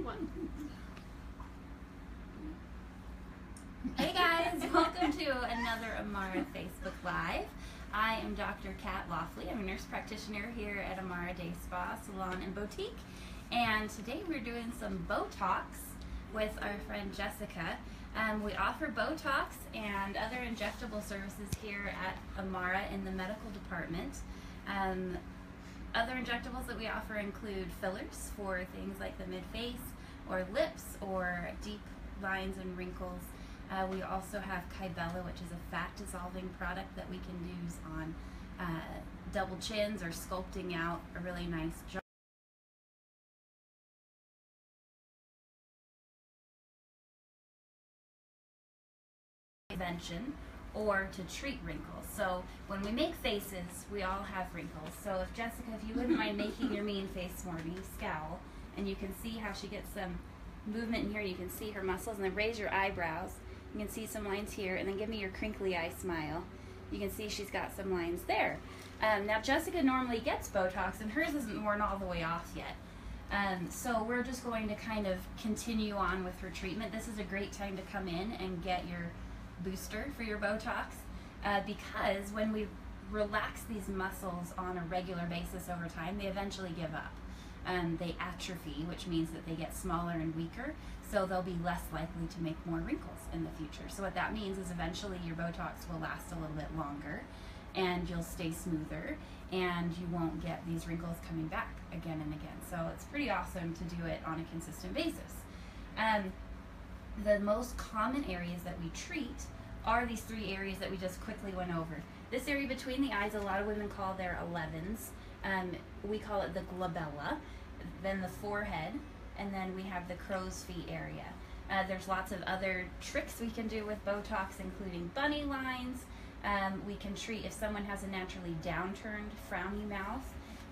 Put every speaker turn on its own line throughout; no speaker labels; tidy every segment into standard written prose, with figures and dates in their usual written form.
One.
Hey guys, welcome to another Amara Facebook Live. I am Dr. Kat Lofley. I'm a nurse practitioner here at Amara Day Spa, Salon, and Boutique. And today we're doing some Botox with our friend Jessica. We offer Botox and other injectable services here at Amara in the medical department. Other injectables that we offer include fillers for things like the mid-face or lips or deep lines and wrinkles. We also have Kybella, which is a fat-dissolving product that we can use on double chins or sculpting out a really nice jaw. Prevention or to treat wrinkles. So when we make faces, we all have wrinkles. So if Jessica, if you wouldn't mind making your mean face more, me scowl, and you can see how she gets some movement in here. You can see her muscles, and then raise your eyebrows. You can see some lines here, and then give me your crinkly eye smile. You can see she's got some lines there. Now Jessica normally gets Botox, and hers isn't worn all the way off yet. So we're just going to kind of continue on with her treatment. This is a great time to come in and get your booster for your Botox because when we relax these muscles on a regular basis over time, they eventually give up. They atrophy, which means that they get smaller and weaker, so they'll be less likely to make more wrinkles in the future. So what that means is eventually your Botox will last a little bit longer and you'll stay smoother and you won't get these wrinkles coming back again and again. So it's pretty awesome to do it on a consistent basis. The most common areas that we treat are these three areas that we just quickly went over. This area between the eyes, a lot of women call their 11s. We call it the glabella, then the forehead, and then we have the crow's feet area. There's lots of other tricks we can do with Botox, including bunny lines. We can treat if someone has a naturally downturned, frowny mouth.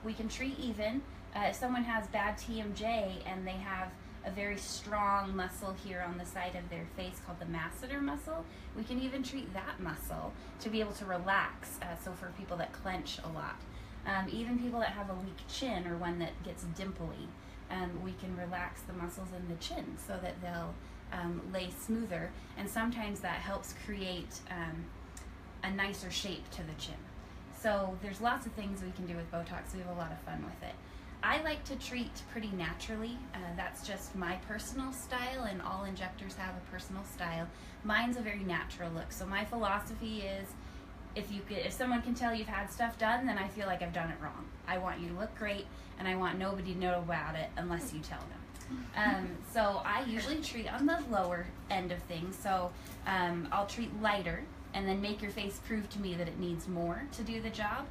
We can treat even if someone has bad TMJ and they have a very strong muscle here on the side of their face called the masseter muscle. We can even treat that muscle to be able to relax, so for people that clench a lot. Even people that have a weak chin or one that gets dimply, we can relax the muscles in the chin so that they'll lay smoother, and sometimes that helps create a nicer shape to the chin. So there's lots of things we can do with Botox. We have a lot of fun with it. I like to treat pretty naturally. That's just my personal style, and all injectors have a personal style. Mine's a very natural look. So my philosophy is if someone can tell you've had stuff done, then I feel like I've done it wrong. I want you to look great, and I want nobody to know about it unless you tell them. So I usually treat on the lower end of things. So I'll treat lighter and then make your face prove to me that it needs more to do the job.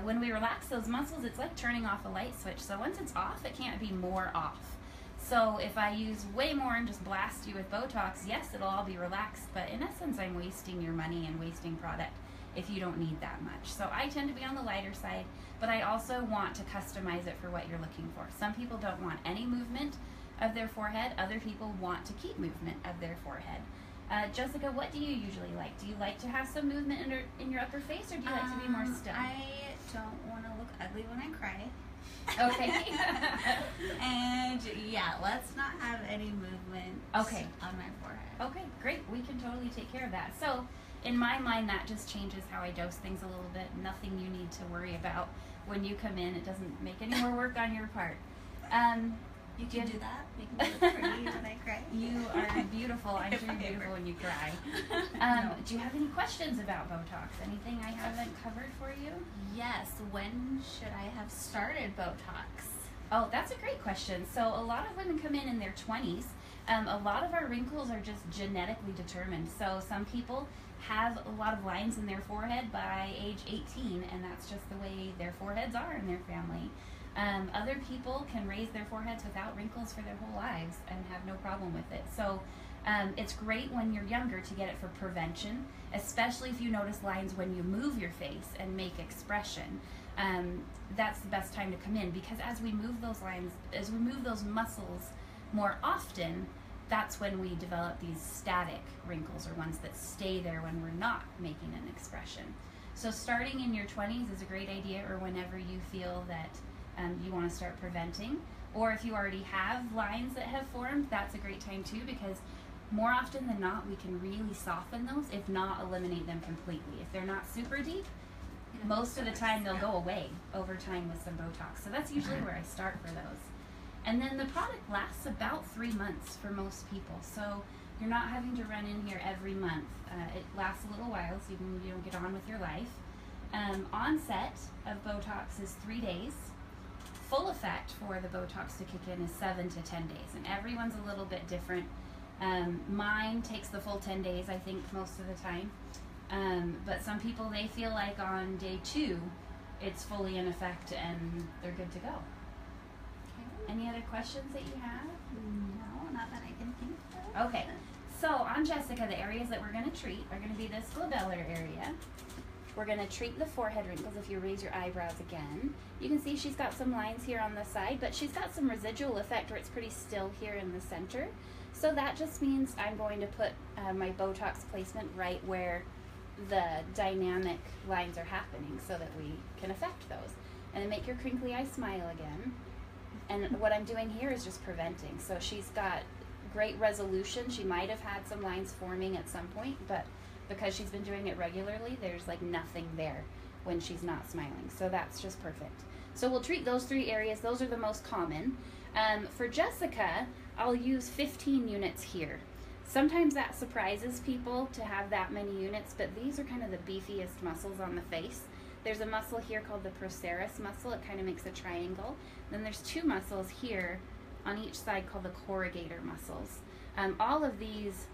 When we relax those muscles, it's like turning off a light switch. So once it's off, it can't be more off. So if I use way more and just blast you with Botox, yes, it'll all be relaxed, but in essence, I'm wasting your money and wasting product if you don't need that much. So I tend to be on the lighter side, but I also want to customize it for what you're looking for. Some people don't want any movement of their forehead. Other people want to keep movement of their forehead. Jessica, what do you usually like? Do you like to have some movement in your upper face, or do you like to be more still?
I don't want to look ugly when I cry.
Okay.
And yeah, let's not have any movement on my forehead.
Okay, great. We can totally take care of that. So in my mind, that just changes how I dose things a little bit. Nothing you need to worry about when you come in. It doesn't make any more work on your part.
You can do that. Make me look pretty when I cry.
You are beautiful. I'm sure you're beautiful when you cry.
No.
Do you have any questions about Botox? Anything I haven't covered for you?
Yes. When should I have started Botox?
Oh, that's a great question. So a lot of women come in their 20s. A lot of our wrinkles are just genetically determined. So some people have a lot of lines in their forehead by age 18, and that's just the way their foreheads are in their family. Other people can raise their foreheads without wrinkles for their whole lives and have no problem with it. So it's great when you're younger to get it for prevention, especially if you notice lines when you move your face and make expression. That's the best time to come in, because as we move those lines, as we move those muscles more often, that's when we develop these static wrinkles, or ones that stay there when we're not making an expression. So starting in your 20s is a great idea, or whenever you feel that you want to start preventing. Or if you already have lines that have formed, that's a great time too, because more often than not, we can really soften those, if not eliminate them completely. If they're not super deep, most of the time they'll go away over time with some Botox. So that's usually where I start for those. And then the product lasts about 3 months for most people. So you're not having to run in here every month. It lasts a little while, so you don't get on with your life. Onset of Botox is 3 days. Full effect for the Botox to kick in is 7 to 10 days, and everyone's a little bit different. Mine takes the full 10 days, I think, most of the time. But some people, they feel like on day 2, it's fully in effect and they're good to go. Okay. Any other questions that you have?
No, not that I can think of.
Okay, so on Jessica, the areas that we're going to treat are going to be this glabellar area. We're going to treat the forehead wrinkles. If you raise your eyebrows again, you can see she's got some lines here on the side, but she's got some residual effect where it's pretty still here in the center. So that just means I'm going to put my Botox placement right where the dynamic lines are happening so that we can affect those. And then make your crinkly eye smile again. And what I'm doing here is just preventing. So she's got great resolution. She might have had some lines forming at some point, but because she's been doing it regularly, there's like nothing there when she's not smiling. So that's just perfect. So we'll treat those 3 areas. Those are the most common. For Jessica, I'll use 15 units here. Sometimes that surprises people to have that many units, but these are kind of the beefiest muscles on the face. There's a muscle here called the procerus muscle. It kind of makes a triangle. Then there's 2 muscles here on each side called the corrugator muscles. All of these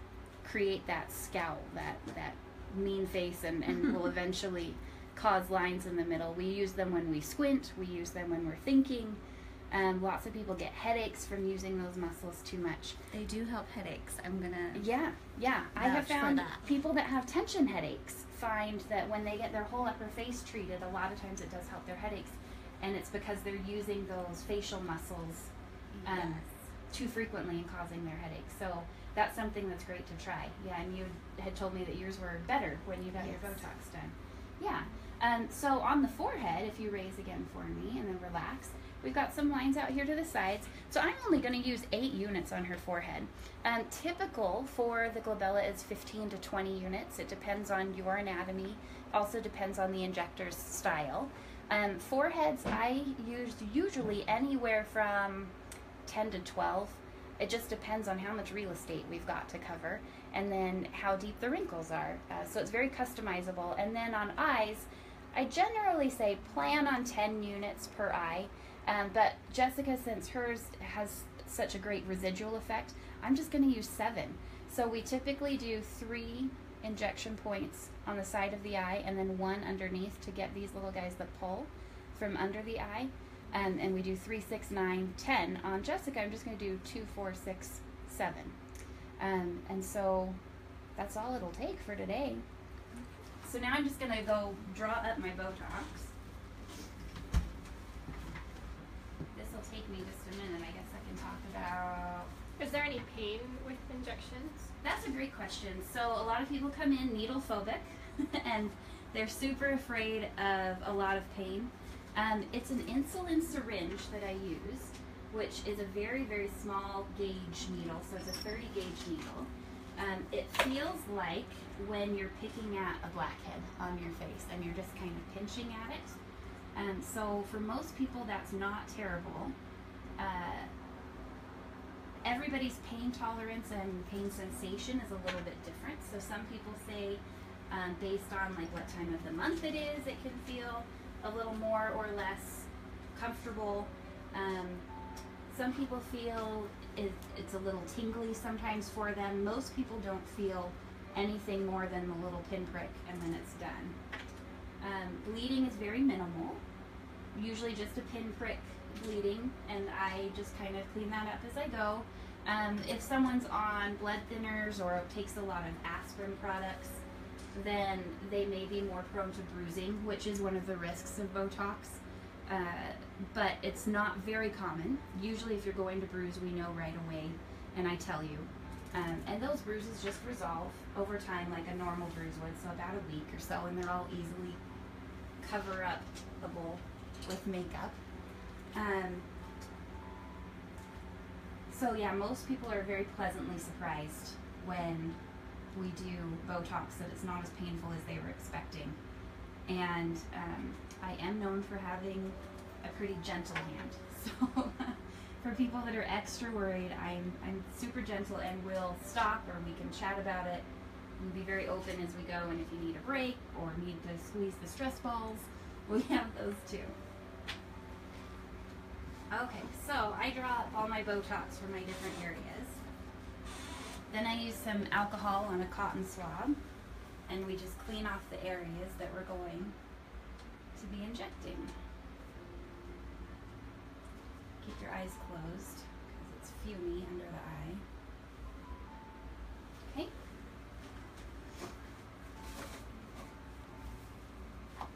create that scowl, that mean face, and will eventually cause lines in the middle. We use them when we squint. We use them when we're thinking. Lots of people get headaches from using those muscles too much.
They do help headaches. I'm gonna
Yeah. I have found people that have tension headaches find that when they get their whole upper face treated, a lot of times it does help their headaches, and it's because they're using those facial muscles too frequently and causing their headaches. So that's something that's great to try. Yeah, and you had told me that yours were better when you got your Botox done. Yeah. So on the forehead, if you raise again for me and then relax, we've got some lines out here to the sides. So I'm only going to use 8 units on her forehead. Typical for the glabella is 15 to 20 units. It depends on your anatomy. Also depends on the injector's style. Foreheads, I used usually anywhere from 10 to 12. It just depends on how much real estate we've got to cover and then how deep the wrinkles are. So it's very customizable. And then on eyes, I generally say plan on 10 units per eye. But Jessica, since hers has such a great residual effect, I'm just going to use 7. So we typically do 3 injection points on the side of the eye and then 1 underneath to get these little guys that pull from under the eye. And we do 3, 6, 9, 10. On Jessica, I'm just going to do 2, 4, 6, 7. And so that's all it'll take for today. So now I'm just going to go draw up my Botox. This will take me just a minute. I guess I can talk about...
Is there any pain with injections?
That's a great question. So a lot of people come in needle phobic and they're super afraid of a lot of pain. It's an insulin syringe that I use, which is a very, very small gauge needle. So it's a 30 gauge needle. It feels like when you're picking at a blackhead on your face and you're just kind of pinching at it. So for most people, that's not terrible. Everybody's pain tolerance and pain sensation is a little bit different. So some people say, based on like what time of the month it is, it can feel a little more or less comfortable. Some people feel it's a little tingly sometimes for them. Most people don't feel anything more than the little pinprick and then it's done. Bleeding is very minimal, usually just a pinprick bleeding, and I just kind of clean that up as I go. If someone's on blood thinners or takes a lot of aspirin products, then they may be more prone to bruising, which is one of the risks of Botox. But it's not very common. Usually if you're going to bruise, we know right away, and I tell you. And those bruises just resolve over time like a normal bruise would, so about a week or so, and they're all easily cover-upable with makeup. So yeah, most people are very pleasantly surprised when we do Botox that it's not as painful as they were expecting. And I am known for having a pretty gentle hand. So for people that are extra worried, I'm super gentle and will stop, or we can chat about it. We'll be very open as we go, and if you need a break or need to squeeze the stress balls, we have those too. Okay, so I draw up all my Botox for my different areas. Then I use some alcohol on a cotton swab, and we just clean off the areas that we're going to be injecting. Keep your eyes closed because it's fumy under the eye. Okay. Are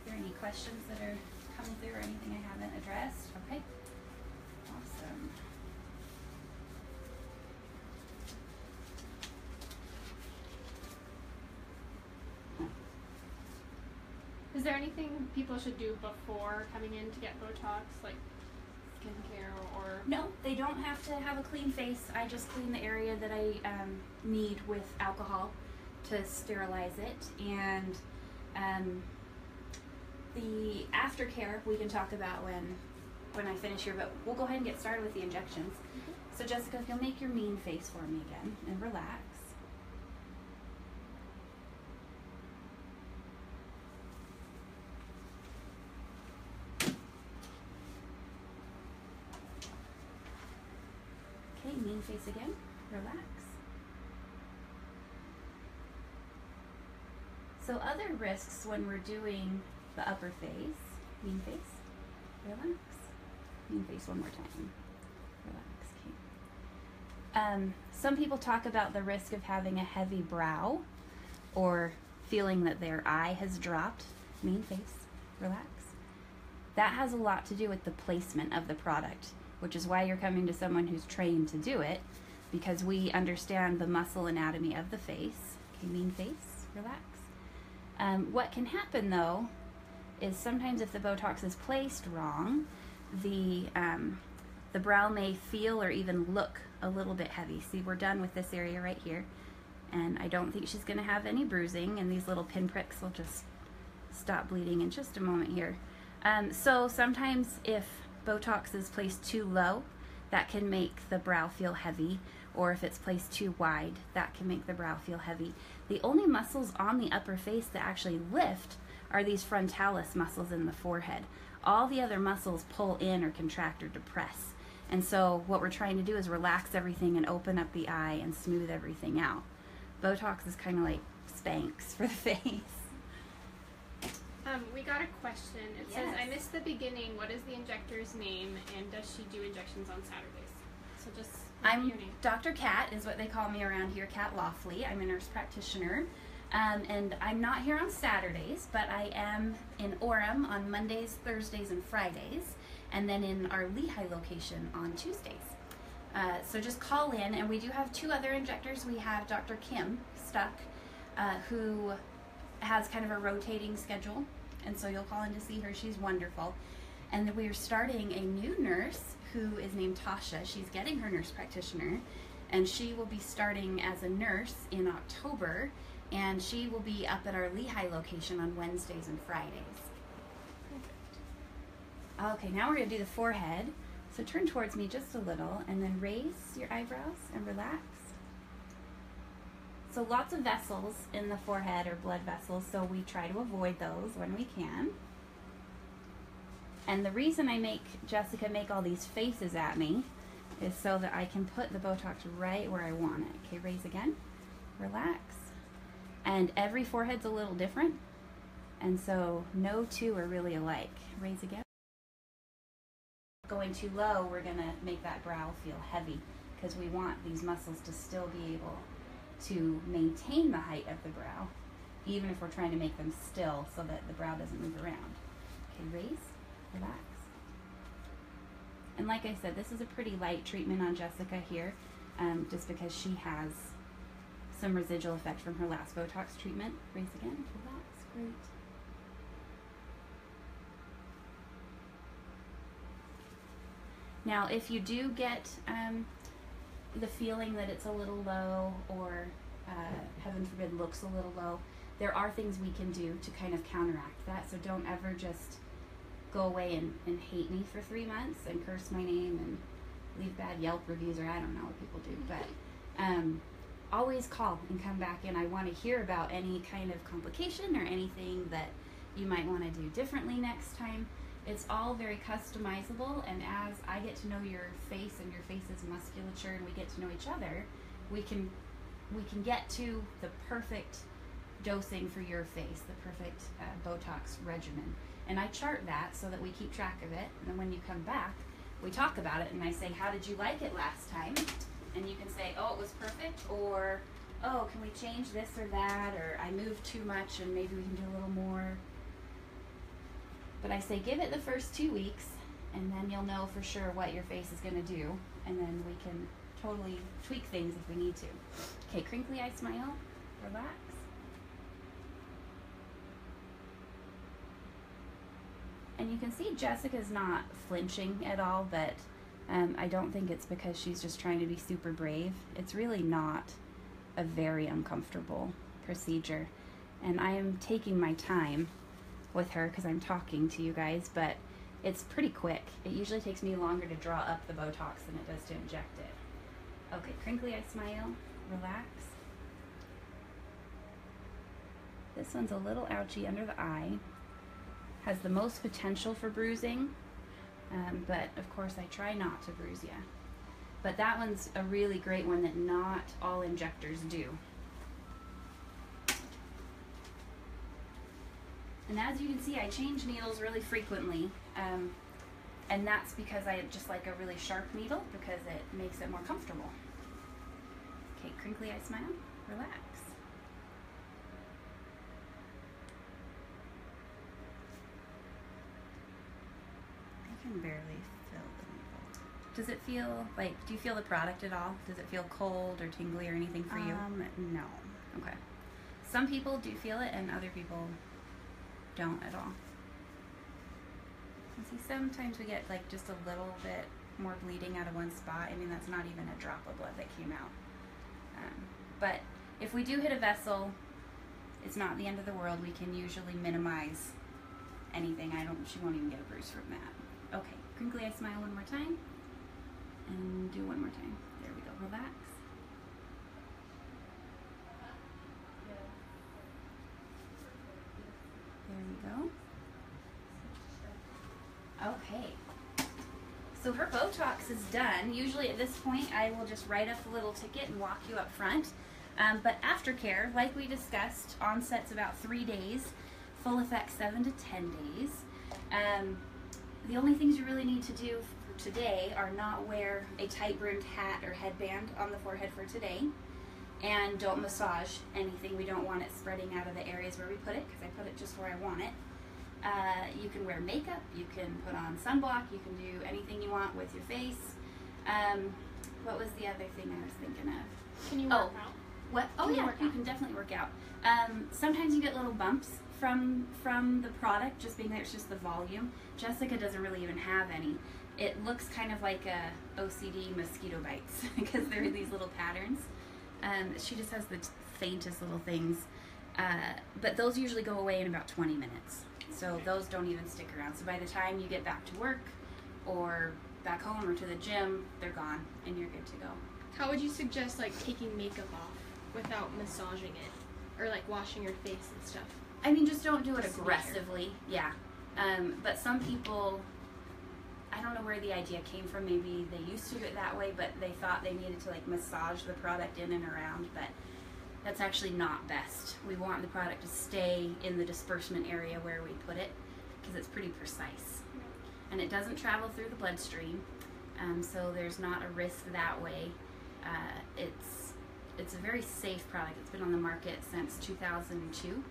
there any questions that are coming through or anything I haven't addressed? Okay. Awesome.
Is there anything people should do before coming in to get Botox, like skincare or?
No, they don't have to have a clean face. I just clean the area that I need with alcohol to sterilize it. And the aftercare we can talk about when I finish here, but we'll go ahead and get started with the injections. Mm-hmm. So Jessica, if you'll make your mean face for me again and relax. Okay, mean face again, relax. So other risks when we're doing the upper face, mean face, relax. Mean face one more time, relax, okay. Some people talk about the risk of having a heavy brow or feeling that their eye has dropped. Mean face, relax. That has a lot to do with the placement of the product, which is why you're coming to someone who's trained to do it, because we understand the muscle anatomy of the face. Okay, mean face, relax. What can happen though is sometimes if the Botox is placed wrong, the brow may feel or even look a little bit heavy. See, we're done with this area right here, and I don't think she's going to have any bruising, and these little pinpricks will just stop bleeding in just a moment here. So sometimes if Botox is placed too low, that can make the brow feel heavy, or if it's placed too wide, that can make the brow feel heavy. The only muscles on the upper face that actually lift are these frontalis muscles in the forehead. All the other muscles pull in or contract or depress. And so what we're trying to do is relax everything and open up the eye and smooth everything out. Botox is kind of like Spanx for the face.
We got a question. It
Yes.
says, I missed the beginning. What is the injector's name, and does she do injections on Saturdays? So just
I'm
your name.
Dr. Kat is what they call me around here, Kat Lofley. I'm a nurse practitioner. And I'm not here on Saturdays, but I am in Orem on Mondays, Thursdays, and Fridays, and then in our Lehigh location on Tuesdays. So just call in, and we do have two other injectors. We have Dr. Kim Stuck, who has kind of a rotating schedule, and so you'll call in to see her. She's wonderful. And then we are starting a new nurse who is named Tasha. She's getting her nurse practitioner, and she will be starting as a nurse in October, and she will be up at our Lehigh location on Wednesdays and Fridays. Okay, now we're going to do the forehead. So turn towards me just a little, and then raise your eyebrows and relax. So lots of vessels in the forehead are blood vessels, so we try to avoid those when we can. And the reason I make Jessica make all these faces at me is so that I can put the Botox right where I want it. Okay, raise again, relax. And every forehead's a little different, and so no two are really alike. Raise again. Going too low, we're gonna make that brow feel heavy because we want these muscles to still be able to maintain the height of the brow, even if we're trying to make them still so that the brow doesn't move around. Okay, raise, relax. And like I said, this is a pretty light treatment on Jessica here, just because she has some residual effect from her last Botox treatment. Raise again, relax, great. Now, if you do get the feeling that it's a little low, or heaven forbid looks a little low, there are things we can do to kind of counteract that. So don't ever just go away and hate me for 3 months and curse my name and leave bad Yelp reviews, or I don't know what people do, but always call and come back in. I want to hear about any kind of complication or anything that you might want to do differently next time. It's all very customizable, and as I get to know your face and your face's musculature, and we get to know each other, we can get to the perfect dosing for your face, the perfect Botox regimen. And I chart that so that we keep track of it, and then when you come back, we talk about it, and I say, how did you like it last time? And you can say, oh, it was perfect, or, oh, can we change this or that, or I moved too much and maybe we can do a little more. But I say give it the first 2 weeks, and then you'll know for sure what your face is going to do, and then we can totally tweak things if we need to. Okay, crinkly eye smile, relax. And you can see Jessica's not flinching at all, but I don't think it's because she's just trying to be super brave. It's really not a very uncomfortable procedure, and I am taking my time with her because I'm talking to you guys, but it's pretty quick. It usually takes me longer to draw up the Botox than it does to inject it. Okay, crinkly eye smile, relax. This one's a little ouchy under the eye. Has the most potential for bruising, but of course I try not to bruise you. But that one's a really great one that not all injectors do. And as you can see, I change needles really frequently, and that's because I just like a really sharp needle because it makes it more comfortable. Okay, crinkly eye smile, relax.
I can barely feel the needle.
Does it feel like, do you feel the product at all? Does it feel cold or tingly or anything for you?
No.
Okay. Some people do feel it and other people don't at all. You see, sometimes we get like just a little bit more bleeding out of one spot. I mean, that's not even a drop of blood that came out. But if we do hit a vessel, it's not the end of the world. We can usually minimize anything. She won't even get a bruise from that. Okay, crinkly eye smile one more time. And do one more time. There we go, relax. There we go. Okay. So her Botox is done. Usually at this point I will just write up a little ticket and walk you up front. But aftercare, like we discussed, onset's about 3 days, full effect 7 to 10 days. The only things you really need to do for today are not wear a tight brimmed hat or headband on the forehead for today. And don't massage anything. We don't want it spreading out of the areas where we put it, because I put it just where I want it. You can wear makeup, you can put on sunblock, you can do anything you want with your face. What was the other thing I was thinking of?
Can you work out?
What? Oh yeah, you can definitely work out. Sometimes you get little bumps from the product, just being that it's just the volume. Jessica doesn't really even have any. It looks kind of like a OCD mosquito bites because there are these little patterns. She just has the faintest little things, but those usually go away in about 20 minutes. So those don't even stick around. So by the time you get back to work or back home or to the gym, they're gone and you're good to go.
How would you suggest like taking makeup off without massaging it, or like washing your face and stuff?
I mean, just don't do it aggressively. Yeah. But some people, I don't know where the idea came from. Maybe they used to do it that way, but they thought they needed to like massage the product in and around, but that's actually not best. We want the product to stay in the disbursement area where we put it, because it's pretty precise. And it doesn't travel through the bloodstream, so there's not a risk that way. It's a very safe product. It's been on the market since 2002,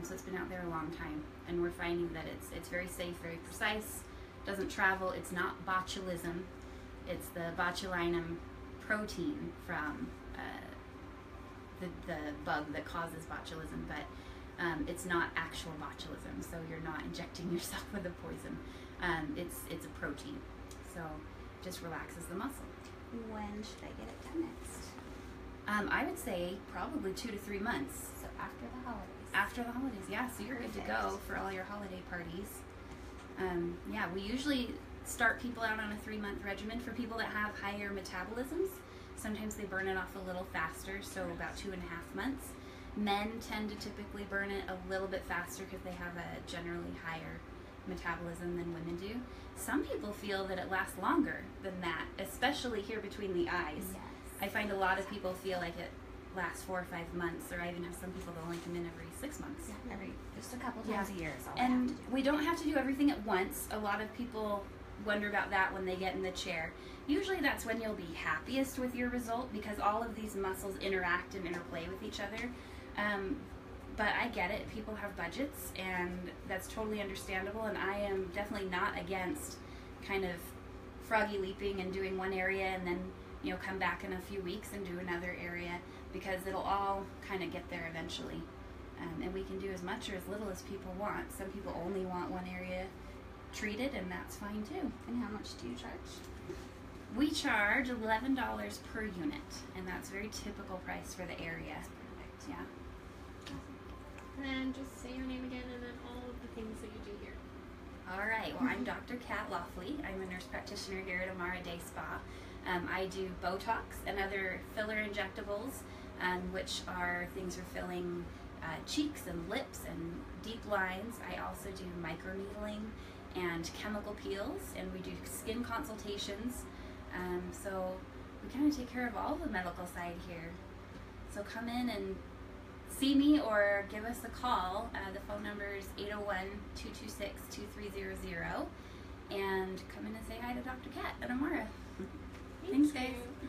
so it's been out there a long time. And we're finding that it's very safe, very precise, doesn't travel. It's not botulism. It's the botulinum protein from the bug that causes botulism, but it's not actual botulism, so you're not injecting yourself with a poison. It's a protein. So just relaxes the muscle.
When should I get it done next?
I would say probably 2 to 3 months.
So after the holidays.
After the holidays, yeah. So you're good to go for all your holiday parties. Yeah, we usually start people out on a 3-month regimen for people that have higher metabolisms. Sometimes they burn it off a little faster, so about 2.5 months. Men tend to typically burn it a little bit faster because they have a generally higher metabolism than women do. Some people feel that it lasts longer than that, especially here between the eyes.
Yes.
I find a lot of people feel like it lasts 4 or 5 months, or I even have some people that only come in every 6 months.
Yeah, just a couple times a year is all I
And
have to do.
we don't have to do everything at once. A lot of people wonder about that when they get in the chair. Usually that's when you'll be happiest with your result, because all of these muscles interact and interplay with each other. But I get it. People have budgets, and that's totally understandable, and I am definitely not against kind of froggy leaping and doing one area and then, you know, come back in a few weeks and do another area, because it'll all kind of get there eventually. And we can do as much or as little as people want. Some people only want one area treated, and that's fine too.
And how much do you charge?
We charge $11 per unit, and that's a very typical price for the area.
Perfect.
Yeah.
And then just say your name again and then all of the things that you do here.
All right. Well, I'm Dr. Kat Lofley. I'm a nurse practitioner here at Amara Day Spa. I do Botox and other filler injectables, which are things for filling cheeks and lips and deep lines. I also do microneedling and chemical peels, and we do skin consultations. So we kind of take care of all the medical side here. So come in and see me or give us a call. The phone number is 801-226-2300. And come in and say hi to Dr. Kat at Amara.
Thank
Thanks, guys.
you.